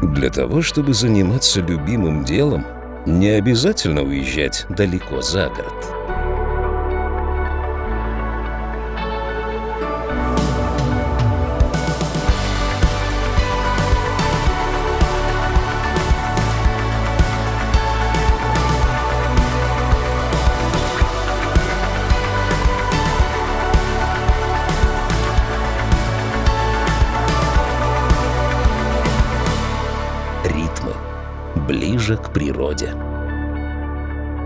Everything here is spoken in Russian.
Для того, чтобы заниматься любимым делом, не обязательно уезжать далеко за город. Ритмы ближе к природе.